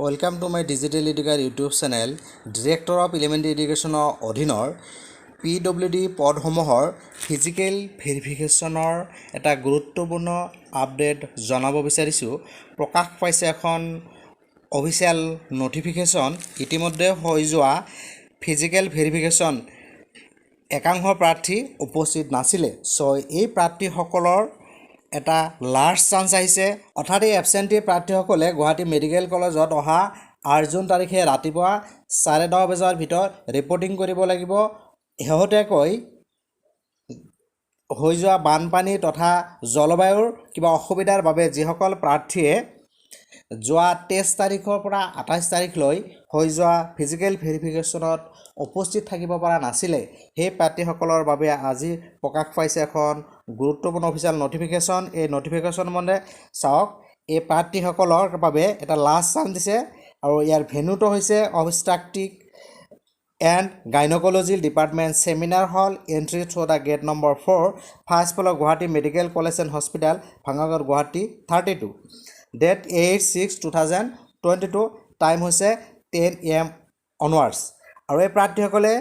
Welcome to my Digital Educare YouTube channel. Director of Elementary Education অধীনৰ PWD পদসমূহৰ physical ভেৰিফিকেশ্যনৰ এটা গুৰুত্বপূৰ্ণ update জনাব বিচাৰিছো। প্ৰকাশ পাইছে এখন অফিচিয়েল নোটিফিকেশ্যন। ইতিমধ্যে হৈ যোৱা ফিজিক্যাল ভেৰিফিকেশ্যন একাংশ প্ৰাৰ্থী উপস্থিত নাছিলে। সো এই প্ৰাৰ্থীসকলৰ এটা লাষ্ট চান্স আহিছে। অৰ্থাৎ এই এবচেণ্টি প্ৰাৰ্থীসকলে গুৱাহাটী মেডিকেল কলেজত অহা 8 জুন তাৰিখে ৰাতিপুৱা 10:30 বজাৰ ভিতৰত ৰিপৰ্টিং কৰিব লাগিব। শেহতীয়াকৈ হৈ যোৱা বানপানী তথা জলবায়ুৰ কিবা অসুবিধাৰ বাবে যিসকল প্ৰাৰ্থীয়ে যোৱা 23 তাৰিখৰ পৰা 28 তাৰিখলৈ হৈ যোৱা ফিজিক্যাল ভেৰিফিকেশ্যনত উপস্থিত থাকিব পৰা নাছিলে, সেই প্ৰাৰ্থীসকলৰ বাবে আজি প্ৰকাশ পাইছে এখন গুৰুত্বপূৰ্ণ অফিচিয়েল নোটিফিকেশ্যন। এই নোটিফিকেশ্যন মানে চাওক, এই প্ৰাৰ্থীসকলৰ বাবে এটা লাষ্ট চান্স দিছে আৰু ইয়াৰ ভেন্যুটো হৈছে obstetric and gynaecology department seminar hall, entry through the gate number 4, first floor, Guwahati medical college and hospital, Bhangagarh, Guwahati 32। Date 8/6/2022, time হৈছে 10 AM অনৱাৰ্ডছ। আৰু এই প্ৰাৰ্থীসকলে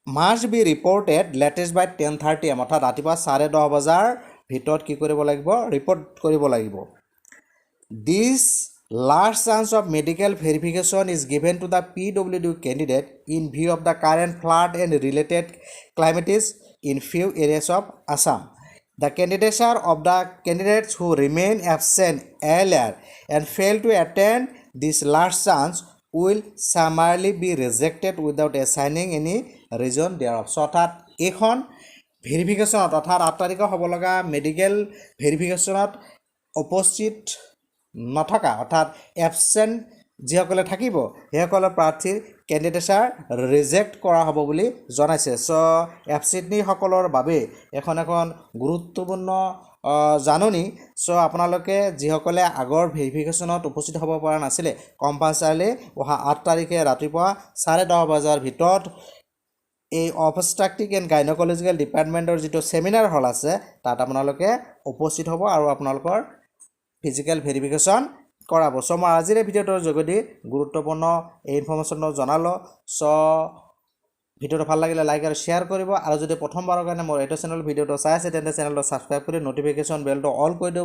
must be reported latest by 10:30 AM, অৰ্থাৎ ৰাতিপুৱা 10:30 বজাৰ ভিতৰত কি কৰিব লাগিব? ৰিপৰ্ট কৰিব লাগিব। This last chance of medical verification is given to the PWD candidate in view of the current flood and related calamities in few areas of Assam. The candidature of the candidates who remain absent earlier and fail to attend this last chance will summarily be rejected without assigning any reason thereof. অৰ্থাৎ এইখন ভেৰিফিকেশ্যনত অৰ্থাৎ 8 তাৰিখৰ হ'ব লগা medical ভেৰিফিকেশ্যনত উপস্থিত নথকা অৰ্থাৎ absent যিসকলে থাকিব সেইসকলৰ প্ৰাৰ্থীৰ কেণ্ডিডেচাৰ ৰিজেক্ট কৰা হ'ব বুলি জনাইছে। চ' এবচেণ্টিসকলৰ বাবে এখন গুৰুত্বপূৰ্ণ জাননী। চ' আপোনালোকে যিসকলে আগৰ ভেৰিফিকেশ্যনত উপস্থিত হ'ব পৰা নাছিলে, কম্পালচাৰিলি অহা 8 তাৰিখে ৰাতিপুৱা 10:30 বজাৰ ভিতৰত এই অবষ্ট্ৰাকটিভ এণ্ড গাইনকলজিকেল ডিপাৰ্টমেণ্টৰ যিটো ছেমিনাৰ হল আছে তাত আপোনালোকে উপস্থিত হ'ব আৰু আপোনালোকৰ ফিজিক্যাল ভেৰিফিকেশ্যন কৰাব। চ' মই আজিৰ এই ভিডিঅ'টোৰ যোগেদি গুৰুত্বপূৰ্ণ এই ইনফৰ্মেশ্যনটো জনালোঁ। চ' ভিডিঅ'টো ভাল লাগিলে লাইক আৰু শ্বেয়াৰ কৰিব, আৰু যদি প্ৰথমবাৰৰ কাৰণে মোৰ এইটো চেনেল ভিডিঅ'টো চাই আছে তেন্তে চেনেলটো ছাবস্ক্ৰাইব কৰি ন'টিফিকেশ্যন বেলটো অল কৰি দিব।